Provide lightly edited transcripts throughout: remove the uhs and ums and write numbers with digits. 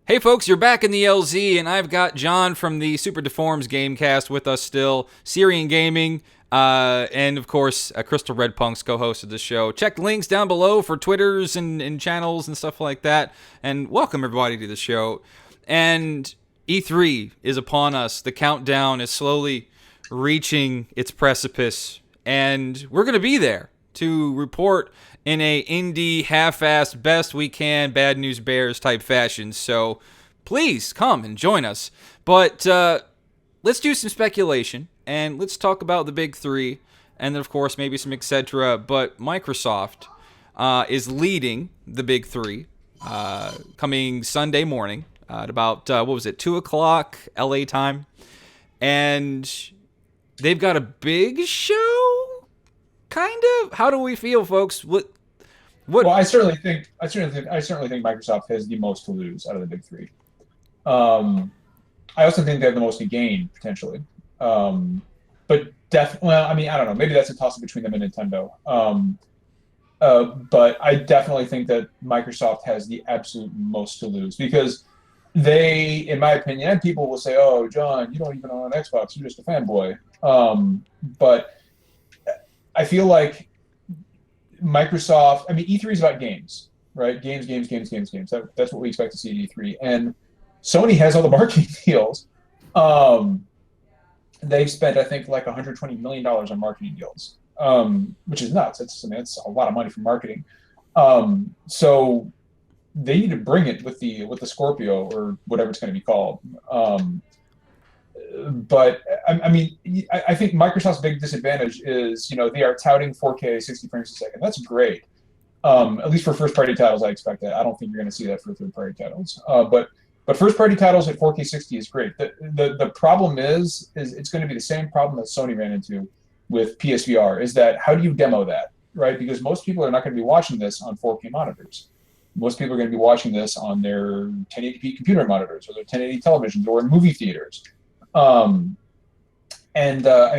Hey folks, you're back in the LZ, and I've got John from the Super Deforms Gamecast with us still, Syrian Gaming, and of course, Crystal Red Punks, co-host of the show. Check links down below for Twitters and channels and stuff like that, and welcome everybody to the show. And E3 is upon us. The countdown is slowly reaching its precipice, and we're going to be there to report in a indie, half-assed, best we can, bad news bears type fashion. So please come and join us. But let's do some speculation, and let's talk about the big three, and then, of course, maybe some etc. But Microsoft is leading the big three coming Sunday morning at about, 2 o'clock LA time. And they've got a big show? Kind of. How do we feel, folks? What? Well, I certainly think Microsoft has the most to lose out of the big three. I also think they have the most to gain potentially. But definitely, well, I mean, I don't know. Maybe that's a toss-up between them and Nintendo. But I definitely think that Microsoft has the absolute most to lose because they, in my opinion, and people will say, "Oh, John, you don't even own an Xbox. You're just a fanboy." But I feel like Microsoft, I mean, E3 is about games, right? Games. That's what we expect to see at E3. And Sony has all the marketing deals. They've spent, I think, like $120 million on marketing deals, which is nuts. That's a lot of money for marketing. So they need to bring it with the Scorpio or whatever it's going to be called. But I mean, I think Microsoft's big disadvantage is, they are touting 4K 60 frames a second. That's great. At least for first-party titles, I expect that. I don't think you're going to see that for third-party titles. But first-party titles at 4K 60 is great. The problem is it's going to be the same problem that Sony ran into with PSVR. Is that how do you demo that, right? Because most people are not going to be watching this on 4K monitors. Most people are going to be watching this on their 1080p computer monitors or their 1080 televisions or in movie theaters. I mean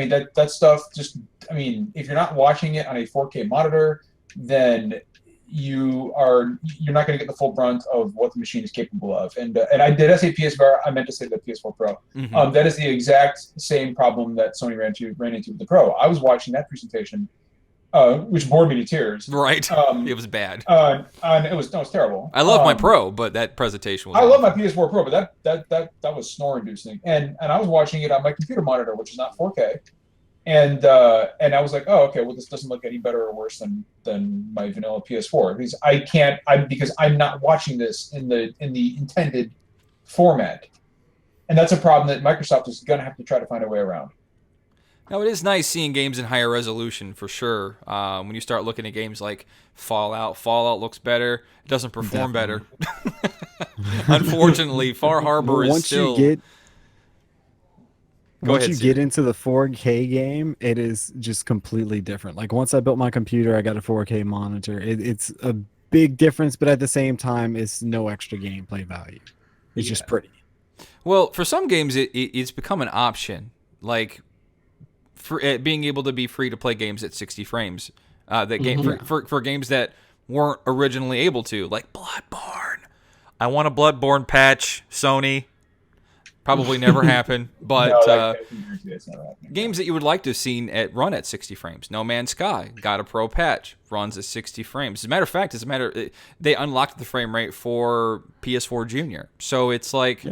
that stuff just, I mean, if you're not watching it on a 4K monitor, then you're not going to get the full brunt of what the machine is capable of. And I did say PSVR, I meant to say the PS4 Pro. Mm-hmm. That is the exact same problem that Sony ran into with the Pro. I was watching that presentation, which bored me to tears. Right. It was bad. And it was terrible. I love my Pro, but that presentation was I awful. love my PS4 Pro, but that was snore-inducing. And I was watching it on my computer monitor, which is not 4K. And I was like, oh, okay, well, this doesn't look any better or worse than my vanilla PS4 because I'm not watching this in the intended format. And that's a problem that Microsoft is going to have to try to find a way around. Now, it is nice seeing games in higher resolution, for sure. When you start looking at games like Fallout looks better. It doesn't perform better. Unfortunately, Far Harbor is still... Once you get into the 4K game, it is just completely different. Like, once I built my computer, I got a 4K monitor. It's a big difference, but at the same time, it's no extra gameplay value. It's just pretty. Well, for some games, it's become an option. Like... for being able to be free to play games at 60 frames, for games that weren't originally able to, like Bloodborne. I want a Bloodborne patch, Sony. Probably never happen, but games that you would like to have seen run at 60 frames. No Man's Sky got a pro patch, runs at 60 frames. As a matter of fact, they unlocked the frame rate for PS4 Junior. So it's like,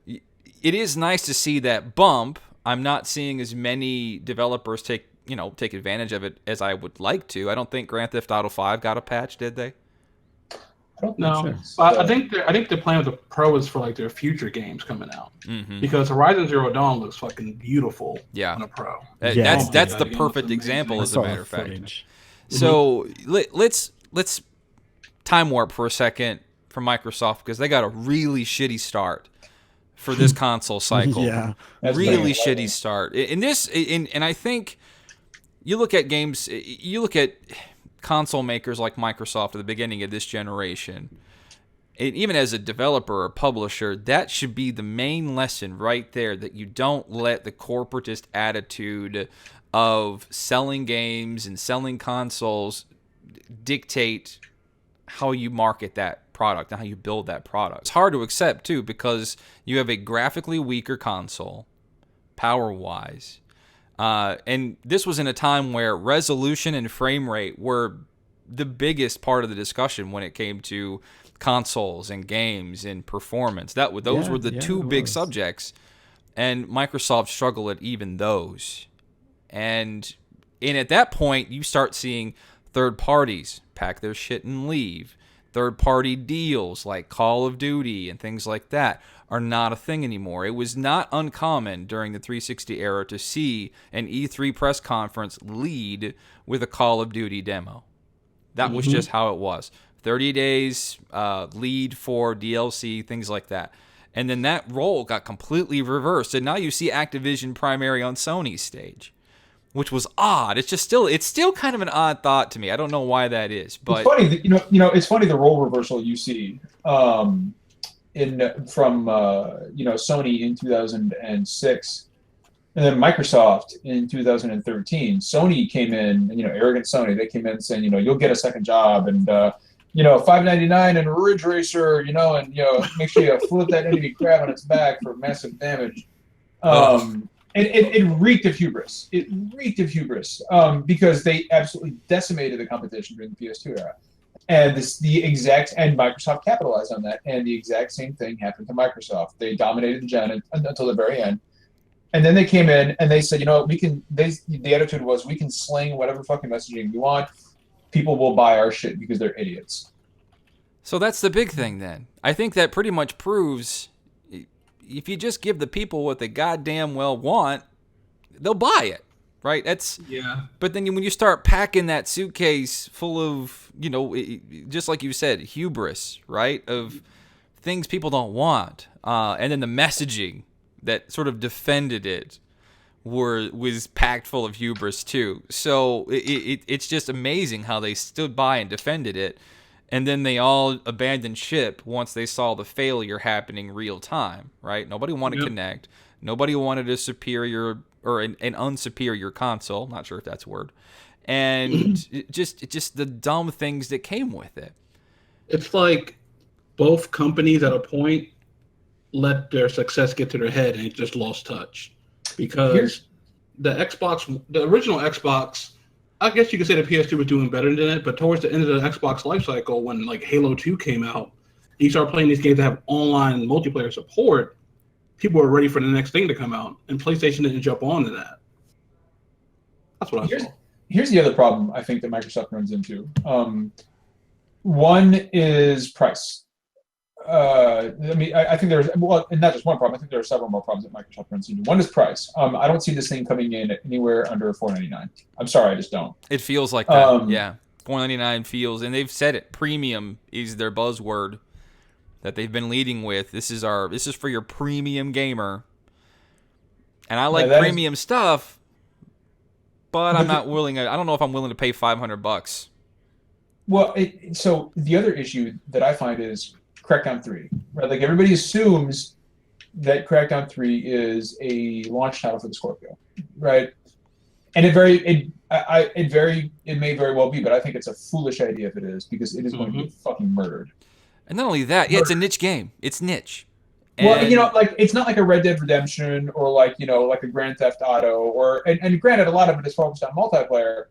it is nice to see that bump. I'm not seeing as many developers take advantage of it as I would like to. I don't think Grand Theft Auto 5 got a patch, did they? No, I think the plan with the Pro is for like their future games coming out, because Horizon Zero Dawn looks fucking beautiful on a Pro. That's the perfect example, as a matter of fact. So let's time warp for a second for Microsoft, because they got a really shitty start for this console cycle. Really shitty start. And I think you look at games, you look at console makers like Microsoft at the beginning of this generation, and even as a developer or publisher, that should be the main lesson right there, that you don't let the corporatist attitude of selling games and selling consoles dictate how you market that product and how you build that product. It's hard to accept, too, because you have a graphically weaker console, power-wise, and this was in a time where resolution and frame rate were the biggest part of the discussion when it came to consoles and games and performance. Those were the two big subjects, and Microsoft struggled at even those. And at that point, you start seeing third parties pack their shit and leave. Third-party deals like Call of Duty and things like that are not a thing anymore. It was not uncommon during the 360 era to see an E3 press conference lead with a Call of Duty demo. That was just how it was. 30 days lead for DLC, things like that. And then that role got completely reversed. And now you see Activision primary on Sony's stage, which was odd. It's still kind of an odd thought to me. I don't know why that is, but it's funny. It's funny the role reversal you see from Sony in 2006, and then Microsoft in 2013. Sony came in, arrogant Sony. They came in saying, you'll get a second job and $5.99 and a Ridge Racer, and make sure you flip that enemy crab on its back for massive damage. It reeked of hubris. Because they absolutely decimated the competition during the PS2 era. And Microsoft capitalized on that. And the exact same thing happened to Microsoft. They dominated the gen until the very end. And then they came in and they said, the attitude was, we can sling whatever fucking messaging we want. People will buy our shit because they're idiots. So that's the big thing then. I think that pretty much proves if you just give the people what they goddamn well want, they'll buy it, right? But then when you start packing that suitcase full of, just like you said, hubris, right, of things people don't want, and then the messaging that sort of defended it was packed full of hubris too. So it's just amazing how they stood by and defended it. And then they all abandoned ship once they saw the failure happening real time, right? Nobody wanted to Kinect. Nobody wanted a superior or an unsuperior console. Not sure if that's a word. And just the dumb things that came with it. It's like both companies at a point let their success get to their head and just lost touch. Because the original Xbox, I guess you could say the PS2 was doing better than it, but towards the end of the Xbox lifecycle, when like Halo 2 came out, you start playing these games that have online multiplayer support, people were ready for the next thing to come out, and PlayStation didn't jump onto that. That's what I saw. Here's the other problem I think that Microsoft runs into. One is price. I think there's and not just one problem. I think there are several more problems that Microsoft runs into. One is price. I don't see this thing coming in anywhere under $4.99. I'm sorry, I just don't. It feels like that. Yeah, $4.99 feels, and they've said it. Premium is their buzzword that they've been leading with. This is for your premium gamer, and I like premium stuff, but I'm not willing. I don't know if I'm willing to pay $500. Well, so the other issue that I find is Crackdown 3, right? Like everybody assumes that Crackdown 3 is a launch title for the Scorpio, right? And it may very well be, but I think it's a foolish idea if it is, because it is going to get fucking murdered. And not only that, it's a niche game. It's niche. And well, it's not like a Red Dead Redemption or like a Grand Theft Auto and granted, a lot of it is focused on multiplayer,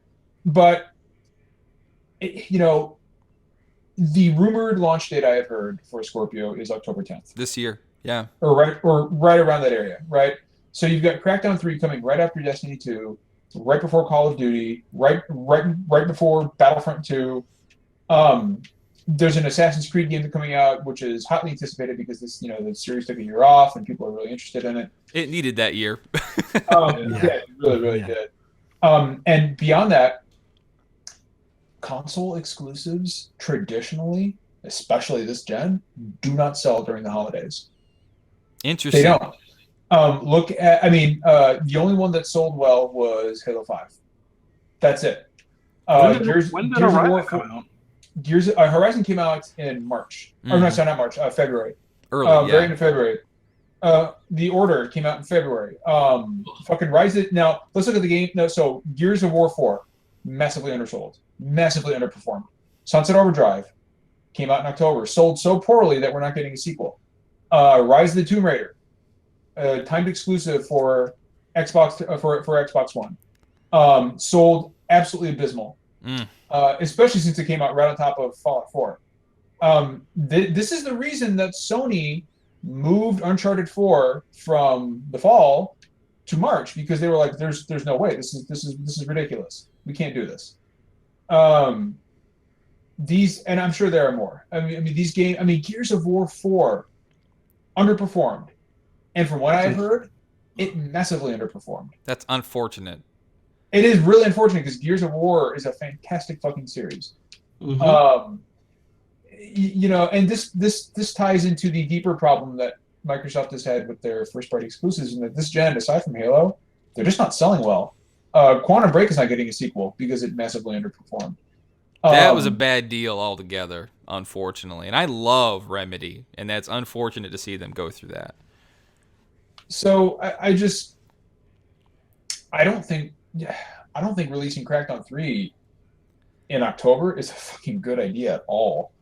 but the rumored launch date I have heard for Scorpio is October 10th. This year, yeah. Or right around that area, right? So you've got Crackdown 3 coming right after Destiny 2, right before Call of Duty, right before Battlefront 2. There's an Assassin's Creed game coming out, which is hotly anticipated because this, the series took a year off and people are really interested in it. It needed that year. It really did. And beyond that, console exclusives traditionally, especially this gen, do not sell during the holidays. Interesting. They don't. The only one that sold well was Halo 5. That's it. When did Horizon come out? Horizon came out in March. Or no, sorry, not March. February. Early, Very into February. The Order came out in February. Fucking Rise. Now let's look at the game. No, so Gears of War 4, massively undersold, massively underperformed. Sunset Overdrive came out in October, sold so poorly that we're not getting a sequel. Rise of the Tomb Raider, timed exclusive for Xbox for Xbox One, sold absolutely abysmal, especially since it came out right on top of Fallout 4. This is the reason that Sony moved Uncharted 4 from the fall to March, because they were like, "There's no way. This is ridiculous. We can't do this." These, and I'm sure there are more. I mean, these games. I mean, Gears of War 4 underperformed, and from what I've heard, it massively underperformed. That's unfortunate. It is really unfortunate because Gears of War is a fantastic fucking series. Mm-hmm. You know, and this ties into the deeper problem that Microsoft has had with their first-party exclusives, and that this gen, aside from Halo, they're just not selling well. Quantum Break is not getting a sequel because it massively underperformed. That was a bad deal altogether, unfortunately. And I love Remedy, and that's unfortunate to see them go through that. So I don't think releasing Crackdown 3 in October is a fucking good idea at all.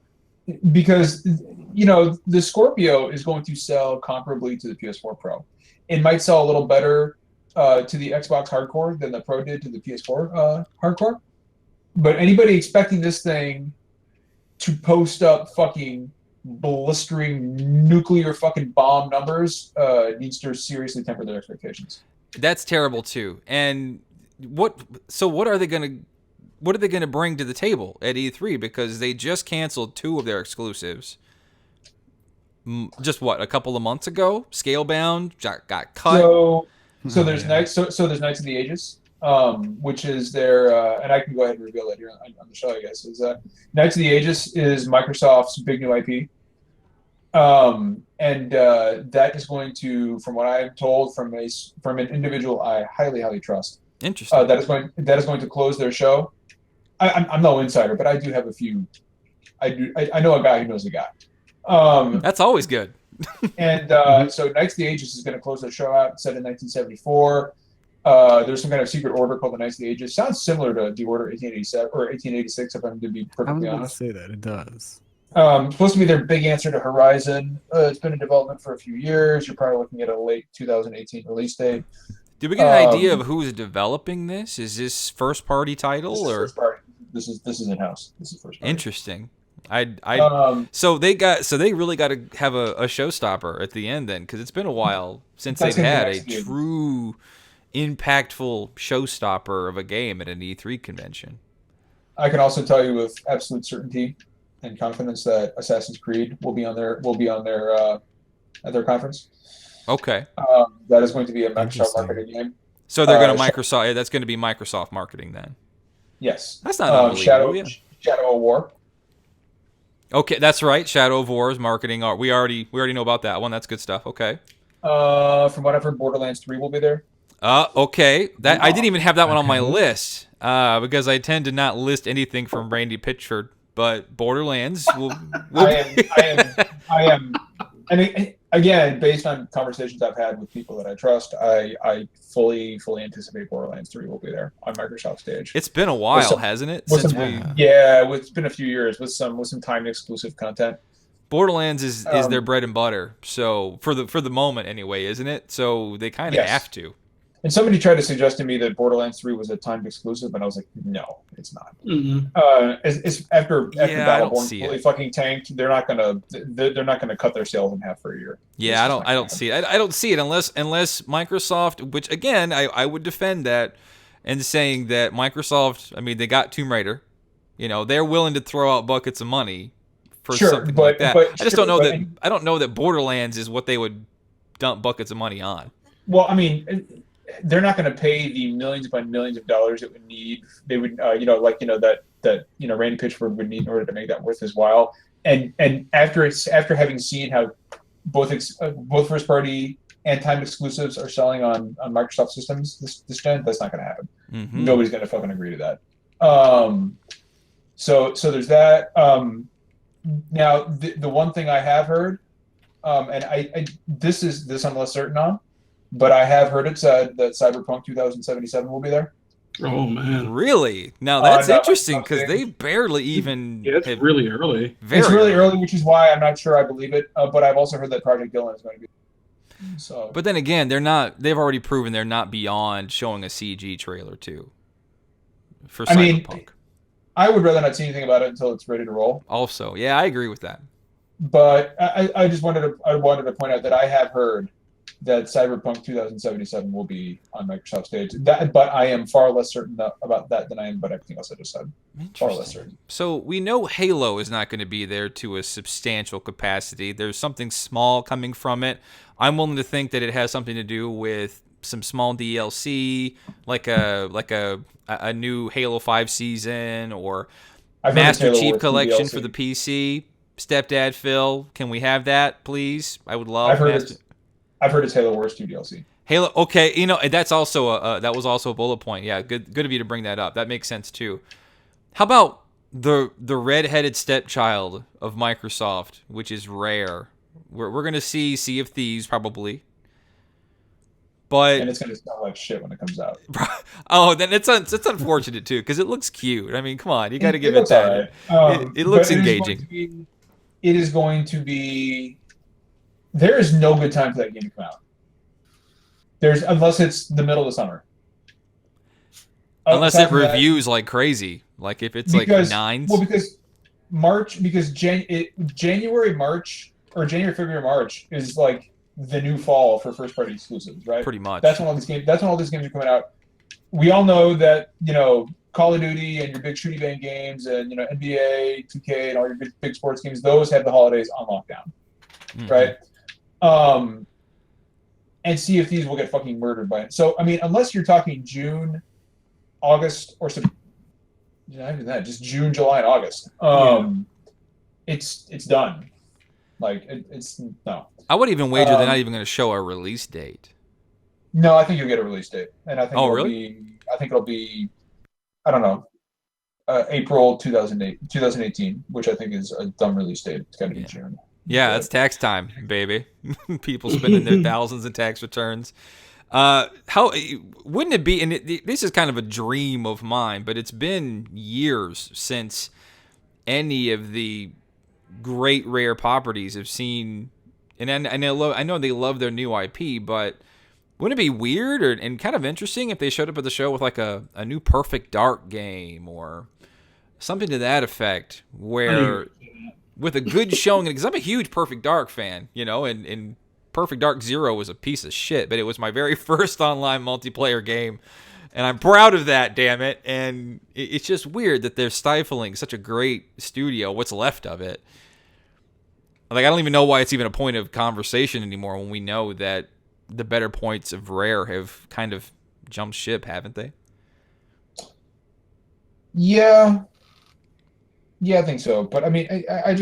Because, you know, the Scorpio is going to sell comparably to the PS4 Pro. It might sell a little better to the Xbox Hardcore than the Pro did to the PS4 Hardcore. But anybody expecting this thing to post up fucking blistering nuclear fucking bomb numbers needs to seriously temper their expectations. That's terrible too. And what are they gonna bring to the table at E3? Because they just canceled 2 of their exclusives. Just a couple of months ago? Scalebound got cut. So there's Knights of the Aegis, which is their and I can go ahead and reveal it here on the show, I guess. Is Knights of the Aegis is Microsoft's big new IP. And that is going to, from what I'm told from an individual I highly trust. Interesting. That is going to close their show. I'm no insider, but I do have a few. I know a guy who knows a guy. That's always good. And so Knights of the Aegis is going to close their show out, set in 1974. There's some kind of secret order called the Knights of the Aegis. Sounds similar to the Order 1887 or 1886, if I'm to be perfectly honest. I was going to say that. It does. Supposed to be their big answer to Horizon. It's been in development for a few years. You're probably looking at a late 2018 release date. Did we get an idea of who's developing this? Is this first party title or first party? This is in house. This is first party. Interesting. So they really got to have a showstopper at the end then, because it's been a while since they've had a true impactful showstopper of a game at an E3 convention. I can also tell you with absolute certainty and confidence that Assassin's Creed will be on their at their conference. Okay. That is going to be a Microsoft marketing game. So they're going to Microsoft. That's going to be Microsoft marketing then. Yes. That's not unbelievable. Shadow of War. Okay, that's right. Shadow of War is marketing. We already know about that one. That's good stuff. Okay. From what I've heard, Borderlands 3 will be there. Okay. That I didn't even have that one on my list because I tend to not list anything from Randy Pitchford. But Borderlands will I am. And again, based on conversations I've had with people that I trust, I fully anticipate Borderlands 3 will be there on Microsoft stage. It's been a while, hasn't it? It's been a few years with some timed exclusive content. Borderlands is their bread and butter. So for the moment anyway, isn't it? So they kind of have to. And somebody tried to suggest to me that Borderlands 3 was a timed exclusive, and I was like, no, it's not. Mm-hmm. It's after Battleborn fully fucking tanked, they're not gonna cut their sales in half for a year. Yeah, I don't see it. I don't see it unless Microsoft, which again I would defend that, and saying that Microsoft, I mean, they got Tomb Raider, you know, they're willing to throw out buckets of money for something like that. I just don't know that. I don't know that Borderlands is what they would dump buckets of money on. Well, I mean, they're not going to pay the millions upon millions of dollars it would need. They would, Randy Pitchford would need in order to make that worth his while. And after having seen how both first party and timed exclusives are selling on Microsoft systems this gen, that's not going to happen. Mm-hmm. Nobody's going to fucking agree to that. So there's that. Now the one thing I have heard, and this I'm less certain on, but I have heard it said that Cyberpunk 2077 will be there. Oh man, Really? Now that's on interesting Microsoft because they stage. barely even yeah, it's have really early. very It's really early, which is why I'm not sure I believe it. But I've also heard that Project Dylan is going to be. So, But then again, they're not. They've already proven they're not beyond showing a CG trailer too for I mean, Cyberpunk. I would rather not see anything about it until it's ready to roll. Also, yeah, I agree with that. But I just wanted to point out that I have heard that Cyberpunk 2077 will be on Microsoft stage. But I am far less certain about that than I am about everything else I just said. Far less certain. So we know Halo is not going to be there to a substantial capacity. There's something small coming from it. I'm willing to think that it has something to do with some small DLC, like a new Halo 5 season or I've heard it's Master Halo Chief Wars 2 Collection DLC. for the PC. Stepdad Phil, can we have that, please? I would love. I've heard it's Halo Wars 2 DLC. Halo. Okay, you know that's also that was also a bullet point. Yeah, good of you to bring that up. That makes sense too. How about the red-headed stepchild of Microsoft, which is Rare? We're gonna see Sea of Thieves probably, but And it's going to smell like shit when it comes out. oh, then it's unfortunate too because it looks cute. I mean, come on, you got to give it looks that. all right. It looks but engaging. It is going to be. There is no good time for that game to come out. Unless it's the middle of the summer. Unless it Aside from that, reviews like crazy, like if it's because, like nines. Well, because January, March, or January, February, March is like the new fall for first party exclusives, right? Pretty much. That's when all these games are coming out. We all know that, Call of Duty and your big shooty bang games and, NBA, 2K and all your big sports games, those have the holidays on lockdown, right? And Sea of Thieves will get fucking murdered by it. So, I mean, unless you're talking June, August, or not even that, just June, July, and August, it's done. Like, it's no. I would even wager they're not even going to show a release date. No, I think you'll get a release date, and I think it'll be, I don't know, April 2018, which I think is a dumb release date. It's got to be June. Yeah, it's tax time, baby. People spending their thousands in tax returns. How wouldn't it be? And this is kind of a dream of mine, but it's been years since any of the great Rare properties have seen. And I know they love their new IP, but wouldn't it be weird and kind of interesting if they showed up at the show with like a new Perfect Dark game or something to that effect, where with a good showing? Because I'm a huge Perfect Dark fan, and Perfect Dark Zero was a piece of shit, but it was my very first online multiplayer game, and I'm proud of that, damn it. And it's just weird that they're stifling such a great studio, what's left of it. Like, I don't even know why it's even a point of conversation anymore when we know that the better points of Rare have kind of jumped ship, haven't they? Yeah, I think so. But I mean, I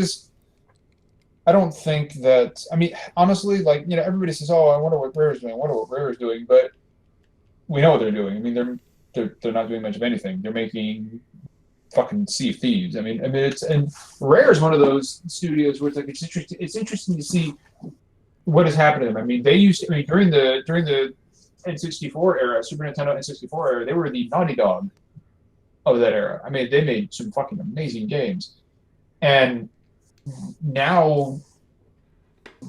don't think that. I mean, honestly, like, everybody says, "Oh, I wonder what Rare is doing. I wonder what Rare is doing." But we know what they're doing. I mean, they're not doing much of anything. They're making fucking Sea of Thieves. I mean, and Rare is one of those studios where it's interesting to see what has happened to them. I mean, during the N64 era, Super Nintendo N64 era, they were the Naughty Dog of that era. I mean, they made some fucking amazing games. And now,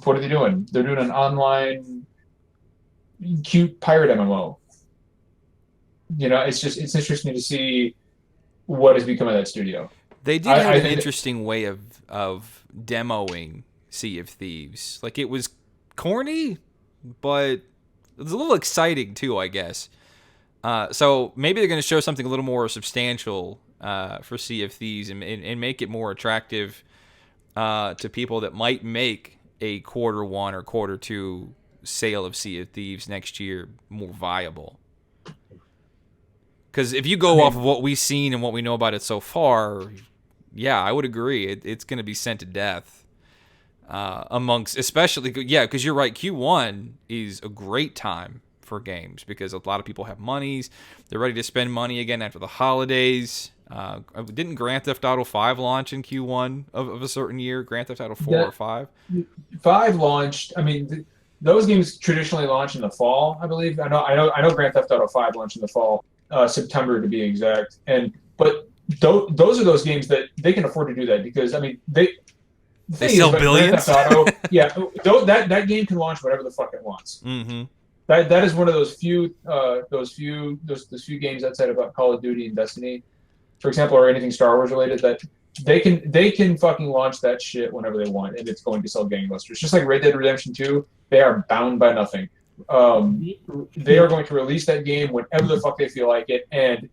what are they doing? They're doing an online cute pirate MMO. It's interesting to see what has become of that studio. They did have an interesting way of demoing Sea of Thieves. Like, it was corny, but it was a little exciting too, I guess. So maybe they're going to show something a little more substantial for Sea of Thieves and make it more attractive to people that might make a Q1 or Q2 sale of Sea of Thieves next year more viable. Because if you go off of what we've seen and what we know about it so far, yeah, I would agree. It's going to be sent to death amongst, especially, because you're right, Q1 is a great time for games because a lot of people have monies. They're ready to spend money again after the holidays. Didn't Grand Theft Auto 5 launch in Q1 of a certain year? Grand Theft Auto 4 or 5? 5 launched. I mean, those games traditionally launch in the fall, I believe. I know Grand Theft Auto 5 launched in the fall. September to be exact. But those are those games that they can afford to do that because I mean they sell billions. Grand Theft Auto, yeah, that game can launch whatever the fuck it wants. Mm-hmm. That is one of those few games outside of Call of Duty and Destiny, for example, or anything Star Wars related that they can fucking launch that shit whenever they want and it's going to sell gangbusters. Just like Red Dead Redemption 2, they are bound by nothing. They are going to release that game whenever the fuck they feel like it, and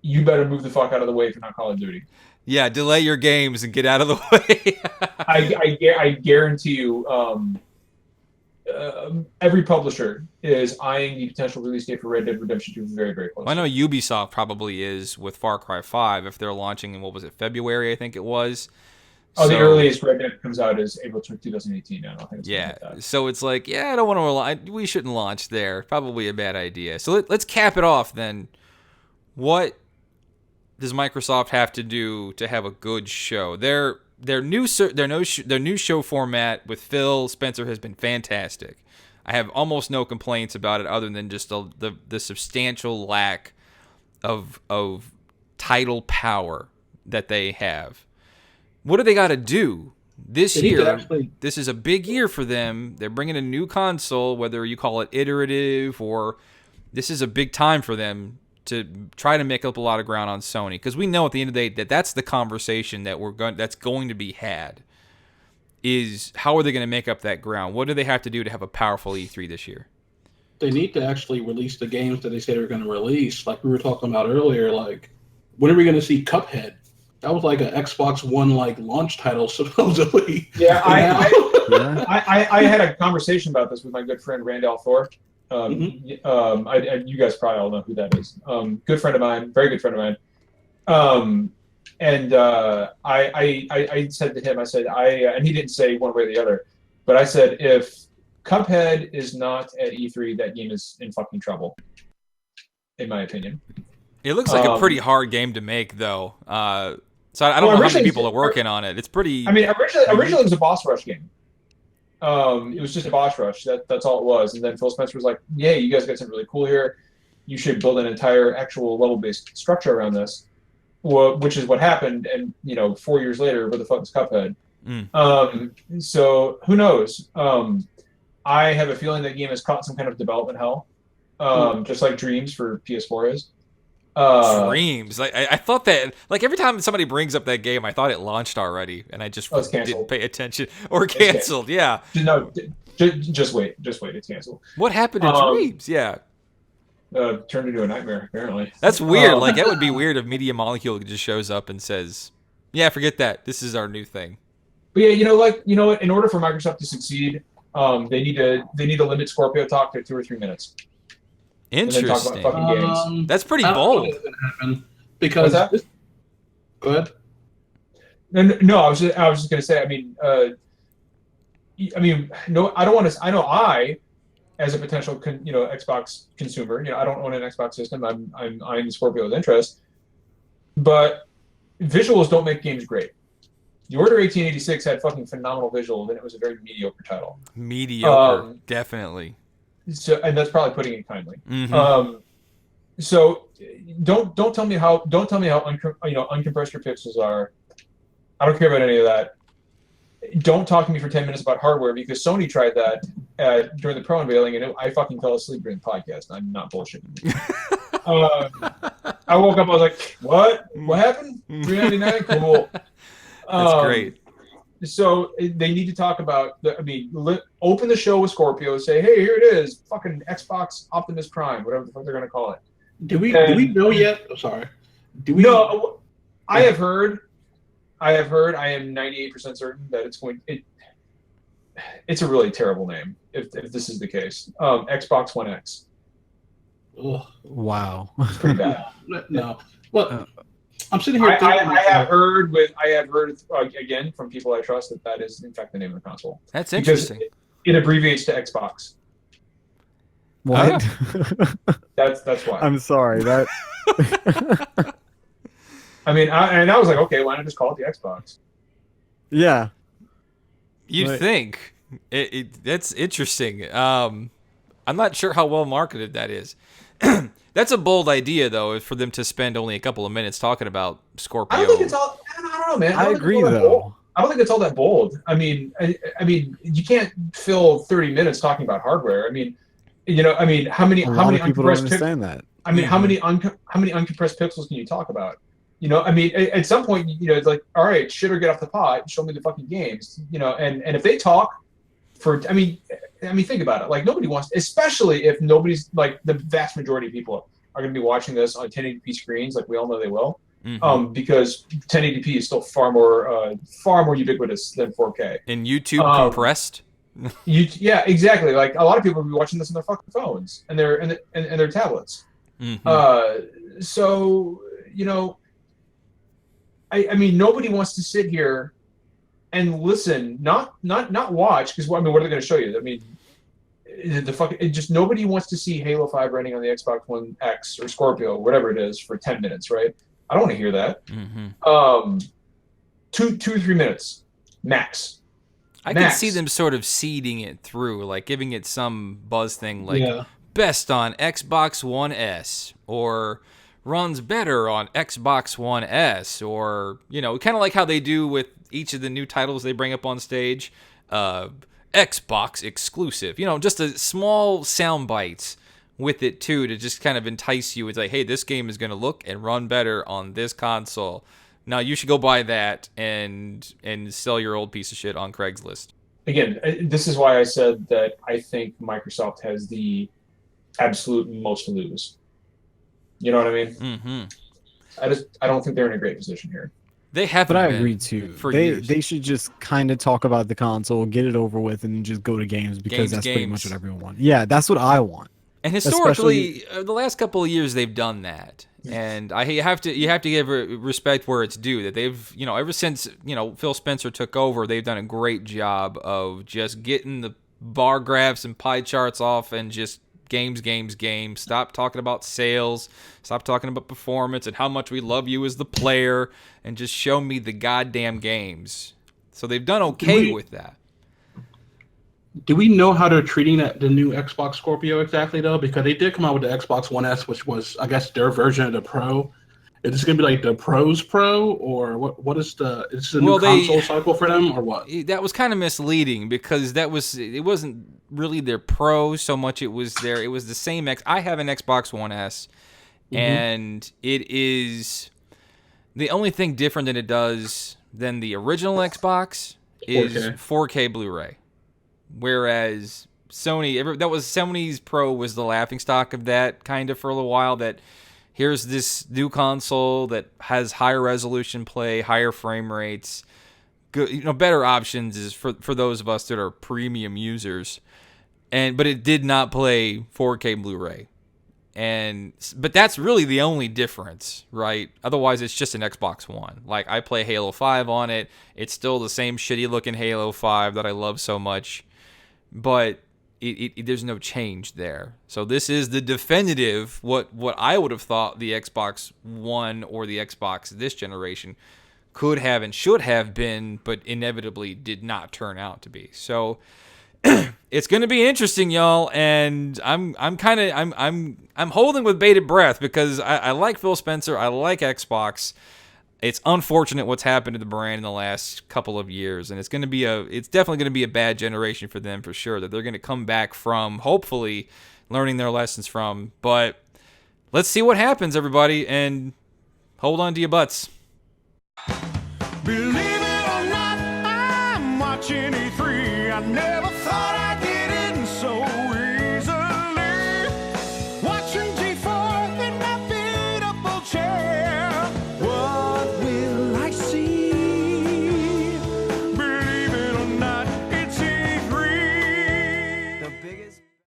you better move the fuck out of the way if you're not Call of Duty. Yeah, delay your games and get out of the way. I guarantee you, every publisher is eyeing the potential release date for Red Dead Redemption 2 very, very closely. Well, I know Ubisoft probably is with Far Cry 5 if they're launching in, what was it, February, I think it was. Oh, the earliest Red Dead comes out is April 2018 now. I don't think it's yeah, like so it's like, yeah, I don't want to we shouldn't launch there. Probably a bad idea. So let's cap it off then. What does Microsoft have to do to have a good show? Their new show format with Phil Spencer has been fantastic. I have almost no complaints about it other than just the substantial lack of title power that they have. What do they got to do this year? This is a big year for them. They're bringing a new console, whether you call it iterative or this is a big time for them to try to make up a lot of ground on Sony, because we know at the end of the day that's the conversation that's going to be had. Is how are they going to make up that ground? What do they have to do to have a powerful E3 this year? They need to actually release the games that they say they're going to release. Like we were talking about earlier, like when are we going to see Cuphead? That was like an Xbox One like launch title supposedly. Yeah, I had a conversation about this with my good friend Randall Thorpe. You guys probably all know who that is. Good friend of mine, very good friend of mine. I said to him, I said, and he didn't say one way or the other, but I said, if Cuphead is not at E3, that game is in fucking trouble, in my opinion. It looks like a pretty hard game to make, though. So I don't know how many people are working on it. It's pretty. I mean, originally it was a boss rush game. It was just a boss rush. That's all it was. And then Phil Spencer was like, "Yeah, you guys got something really cool here. You should build an entire actual level-based structure around this," which is what happened. And 4 years later, where the fuck is Cuphead? So who knows? I have a feeling that game has caught some kind of development hell, just like Dreams for PS4 is. Dreams. I thought that, like, every time somebody brings up that game, I thought it launched already, and I just didn't pay attention. Or canceled, yeah. No, just wait. It's canceled. What happened to Dreams? Yeah. Turned into a nightmare, apparently. That's weird. Like, that would be weird if Media Molecule just shows up and says, yeah, forget that. This is our new thing. But yeah, what? In order for Microsoft to succeed, they need to limit Scorpio talk to 2 or 3 minutes. Interesting. Games. That's pretty bold. Because go ahead. No, I was just gonna say. I mean, no, I don't want to. I know as a potential, Xbox consumer, I don't own an Xbox system. I'm eyeing Scorpio with interest, but visuals don't make games great. The Order 1886 had fucking phenomenal visuals, and it was a very mediocre title. Mediocre, definitely. So, and that's probably putting it kindly. Mm-hmm. So don't tell me how uncompressed your pixels are. I don't care about any of that. Don't talk to me for 10 minutes about hardware, because Sony tried that during the Pro unveiling, and I fucking fell asleep during the podcast. I'm not bullshitting. I woke up, I was like, what happened? $399? Cool. That's great. So they need to talk about open the show with Scorpio, say, hey, here it is, fucking Xbox Optimus Prime, whatever the fuck they're gonna call it. Do we know yet? I'm sorry. No, I have heard. I am 98% certain that it's a really terrible name if this is the case. Xbox One X. Ugh. Wow. It's pretty bad. No. Well, I'm sitting here. I have heard again from people I trust that is in fact the name of the console. That's interesting. Because it abbreviates to Xbox. What? That's why. I'm sorry. That. I mean, I was like, okay, why not just call it the Xbox? Yeah. You'd think. That's interesting. I'm not sure how well marketed that is. That's a bold idea, though, for them to spend only a couple of minutes talking about Scorpio. I don't think it's all. I don't know, man. I agree, though. I don't think it's all that bold. I mean, you can't fill 30 minutes talking about hardware. I mean, how many A lot of people don't uncompressed understand that. I mean, how many uncompressed pixels can you talk about? I mean, at some point, it's like, all right, shit or get off the pot. Show me the fucking games. And if they talk I mean, think about it. Like, nobody wants, especially if nobody's, like, the vast majority of people are going to be watching this on 1080p screens, like we all know they will. Because 1080p is still far more ubiquitous than 4K. And YouTube compressed. Yeah, exactly. Like, a lot of people will be watching this on their fucking phones and their tablets. So I mean, nobody wants to sit here and listen, not watch, because what are they going to show you? I mean, nobody wants to see Halo 5 running on the Xbox One X or Scorpio, whatever it is, for 10 minutes, right? I don't want to hear that. 2 to 3 minutes max. I can see them sort of seeding it through, like giving it some buzz thing, like best on Xbox One S, or runs better on Xbox One S, or kind of like how they do with each of the new titles they bring up on stage, Xbox exclusive, just a small sound bites with it too, to just kind of entice you. It's like, hey, this game is going to look and run better on this console. Now you should go buy that and sell your old piece of shit on Craigslist. Again, this is why I said that I think Microsoft has the absolute most to lose. You know what I mean? I don't think they're in a great position here. They haven't. But I agree too. They should just kind of talk about the console, get it over with, and just go to games, because that's pretty much what everyone wants. Yeah, that's what I want. And historically, the last couple of years they've done that, and you have to give respect where it's due. That they've ever since Phil Spencer took over, they've done a great job of just getting the bar graphs and pie charts off and just games. Stop talking about sales. Stop talking about performance and how much we love you as the player, and just show me the goddamn games. So they've done okay with that. Do we know how they're treating the new Xbox Scorpio exactly, though? Because they did come out with the Xbox One S, which was, I guess, their version of the Pro. Is this going to be like the Pro's Pro, or what is the new console cycle for them, or what? That was kind of misleading, because it wasn't really their Pro so much. It was the same I have an Xbox One S, and it is the only thing different that it does than the original Xbox is 4K Blu-ray. Whereas Sony's Pro was the laughingstock of that kind of for a little while, that here's this new console that has higher resolution play, higher frame rates, good, better options is for those of us that are premium users. But it did not play 4K Blu-ray. But that's really the only difference, right? Otherwise, it's just an Xbox One. Like, I play Halo 5 on it. It's still the same shitty looking Halo 5 that I love so much. But there's no change there. So this is the definitive, what I would have thought the Xbox One or the Xbox this generation could have and should have been, but inevitably did not turn out to be. So it's going to be interesting, y'all, and I'm holding with bated breath, because I like Phil Spencer, I like Xbox. It's unfortunate what's happened to the brand in the last couple of years, and it's definitely going to be a bad generation for them for sure, that they're going to come back from, hopefully learning their lessons from. But let's see what happens, everybody, and hold on to your butts. Believe it or not, I'm watching E3. I never